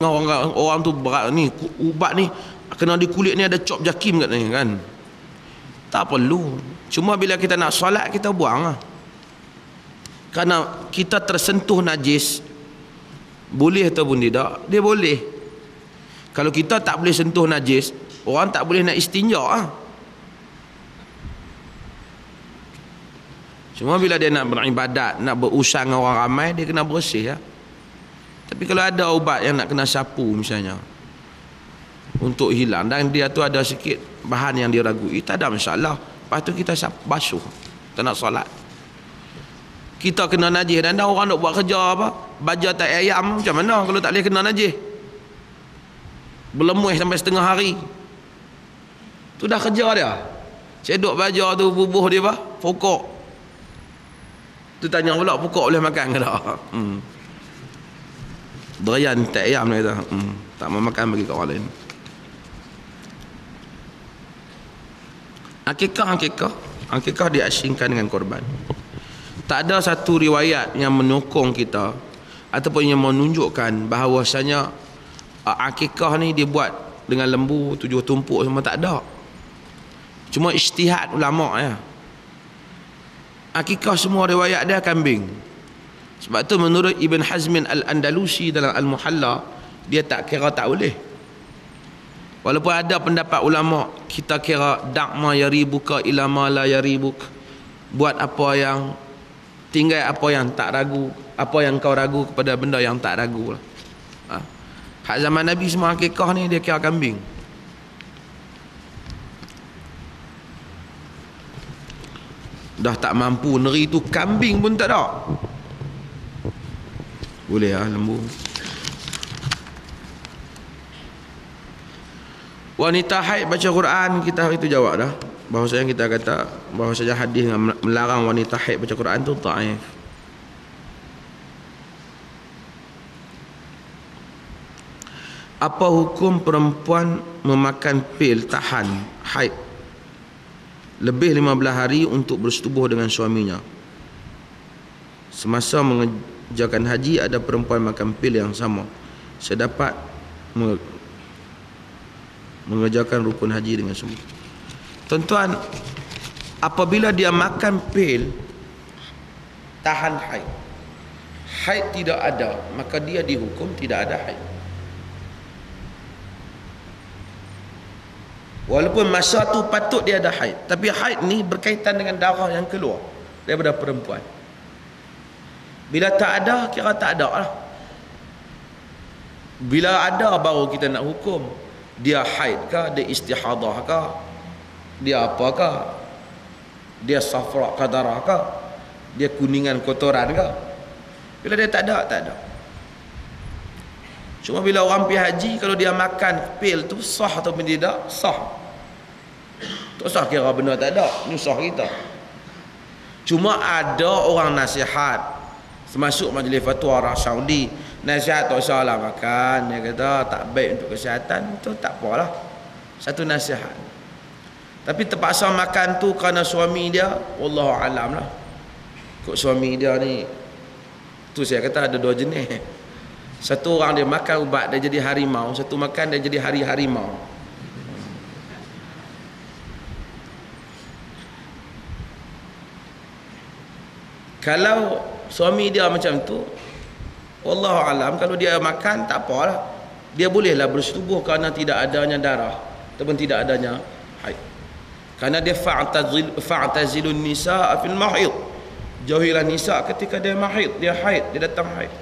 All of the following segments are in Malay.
orang tu berat ni, ubat ni kena di kulit ni ada cop jakim kat ni kan. Tak perlu. Cuma bila kita nak solat kita buang lah. Kerana kita tersentuh najis, boleh ataupun tidak, dia boleh. Kalau kita tak boleh sentuh najis, orang tak boleh nak istinja lah. Cuma bila dia nak beribadat, nak berurusan dengan orang ramai, dia kena bersih lah. Tapi kalau ada ubat yang nak kena sapu misalnya untuk hilang, dan dia tu ada sikit bahan yang diragui, tak ada masalah. Lepas tu kita basuh, kita nak solat. Kita kena najis dan orang nak buat kerja apa, baja tak ayam macam mana kalau tak boleh kena najis, berlemuh sampai setengah hari tu dah kerja dia. Cedok baja tu bubuh dia apa, pokok tu tanya pula pokok boleh makan ke tak. Derayan tak ayam dia kata, tak mau makan bagi kat orang lain. Akikah diasingkan dengan korban. Tak ada satu riwayat yang menyokong kita ataupun yang menunjukkan bahawasanya akikah ni dia buat dengan lembu 7 tumpuk semua, tak ada. Cuma ijtihad ulama ya. Akikah semua riwayat dia kambing. Sebab tu menurut Ibn Hazmin Al-Andalusi dalam Al-Muhalla, dia tak kira tak boleh. Walaupun ada pendapat ulama, kita kira da'ma yaribuka ila ma la yaribuk, buat apa yang, tinggal apa yang tak ragu, apa yang kau ragu kepada benda yang tak ragu lah. Hak zaman Nabi semua akikah ni dia kira kambing. Dah tak mampu neri tu, kambing pun tak ada. Boleh lah lembu. Wanita haid baca Quran, kita hari tu jawab dah. Bahawasanya kita kata bahawasanya hadis yang melarang wanita haid baca Quran tu dhaif. Apa hukum perempuan memakan pil tahan haid lebih 15 hari untuk bersetubuh dengan suaminya? Semasa mengerjakan haji, ada perempuan makan pil yang sama. Saya dapat mengerjakan rukun haji dengan semua. Tuan-tuan, apabila dia makan pil tahan haid, haid tidak ada, maka dia dihukum tidak ada haid. Walaupun masa tu patut dia ada haid, tapi haid ni berkaitan dengan darah yang keluar daripada perempuan. Bila tak ada, kira tak ada lah. Bila ada baru kita nak hukum. Dia haid kah, dia istihadah kah, dia apakah, dia safra qadarah kah, dia kuningan kotoran kah. Bila dia tak ada, tak ada. Cuma bila orang pergi haji, kalau dia makan pil tu sah atau tidak, sah. Tak sah kira benda tak ada, nyusah kita. Cuma ada orang nasihat, termasuk majlis fatwa orang Saudi, nasihat tak usahlah makan, dia kata tak baik untuk kesihatan, itu tak apalah, satu nasihat. Tapi terpaksa makan tu kerana suami dia, wallahu alam lah. Kok suami dia ni, tu saya kata ada 2 jenis. Satu orang dia makan ubat dia jadi harimau, satu makan dia jadi harimau. Kalau suami dia macam tu, wallahu alam, kalau dia makan tak apalah, dia bolehlah bersetubuh kerana tidak adanya darah ataupun tidak adanya haid. Kerana dia fa'tazilun nisaa fil mahid, jauhilah nisa ketika dia mahid, dia haid, dia datang haid.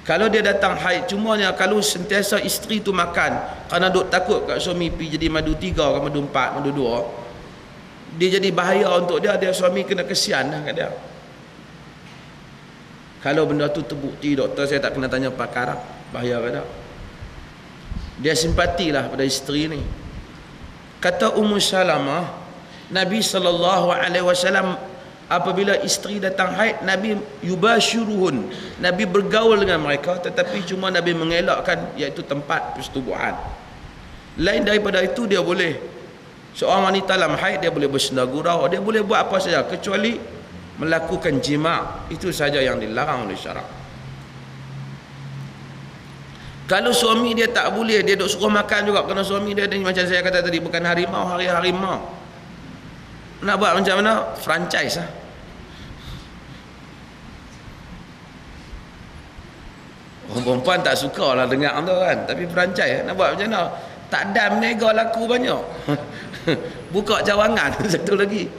Kalau dia datang haid, cumanya kalau sentiasa isteri tu makan kerana duk takut kat suami pergi jadi madu 3 ke madu 4, madu 2, dia jadi bahaya untuk dia, dia suami kena kesian lah kat dia. Kalau benda tu terbukti, doktor saya tak kena tanya pakar, bahaya ke tak? Dia simpatilah pada isteri ni. Kata Ummu Salamah, Nabi SAW apabila isteri datang haid, Nabi yubashiruhun, Nabi bergaul dengan mereka, tetapi cuma Nabi mengelakkan iaitu tempat persetubuhan. Lain daripada itu dia boleh, seorang wanita dalam haid dia boleh bersenda gurau, dia boleh buat apa saja kecuali melakukan jima', itu saja yang dilarang oleh syarak. Kalau suami dia tak boleh, dia duk suruh makan juga kerana suami dia ada macam saya kata tadi, bukan harimau, harimau. Nak buat macam mana? Franchise lah. Orang perempuan tak suka lah dengar tu kan, tapi franchise nak buat macam mana? Tak dam nega laku banyak. Buka cawangan satu lagi.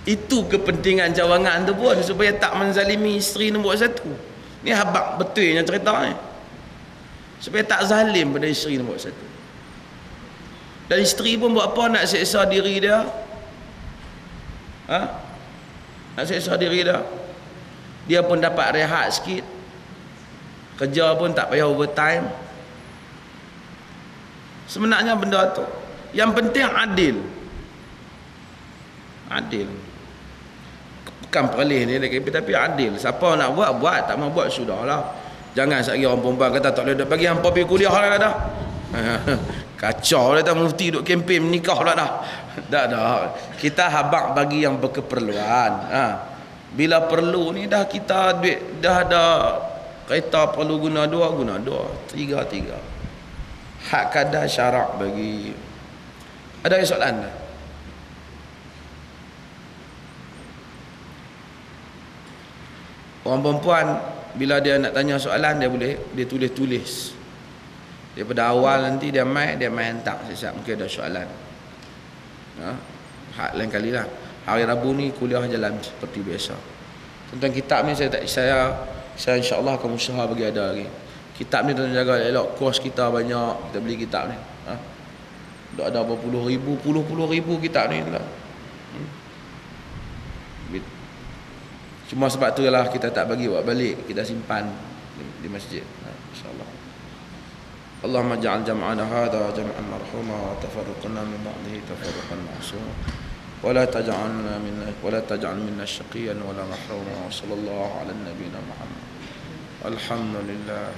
Itu kepentingan cawangan tu pun supaya tak menzalimi isteri nombor satu. Ni habaq betulnya cerita ni. Supaya tak zalim pada isteri nombor satu. Dan isteri pun buat apa nak seksa diri dia? Nak seksa diri dia. Dia pun dapat rehat sikit. Kerja pun tak payah overtime. Sebenarnya benda tu yang penting adil. Adil. Bukan perlih ni tapi adil. Siapa nak buat, tak mau buat sudahlah. Jangan sekali orang perempuan kata tak boleh bagi hangpa pergi kuliah lah dah. Kacau dah dah mufti duk kempen nikah lah dah. Dah. Kita habaq bagi yang berkeperluan. Bila perlu ni dah kita duit dah ada kereta perlu guna dua, tiga. Hak kadar syarak bagi. Ada soalan tak? Orang perempuan bila dia nak tanya soalan dia boleh dia tulis daripada awal nanti dia main hantar siap mungkin ada soalan. Hak lain kali lah. Hari Rabu ni kuliah jalan seperti biasa. Tentang kitab ni saya insya-Allah akan usaha bagi ada lagi. Kitab ni tolong jaga elok, kos kita banyak, kita beli kitab ni. Dah ada berapa puluh ribu kitab ni lah. Cuma sebab tu lah kita tak bagi buat balik, kita simpan di masjid. Insya-Allah. Allahumma ja'al jam'ana hadha jam'an marhuma wa tafarruqna min ba'dihi tafarruqan ma'suma. Wa la taj'al minna shaqiyyan wa la mahruma. Wa sallallahu ala nabiyyina Muhammad. Alhamdulillah.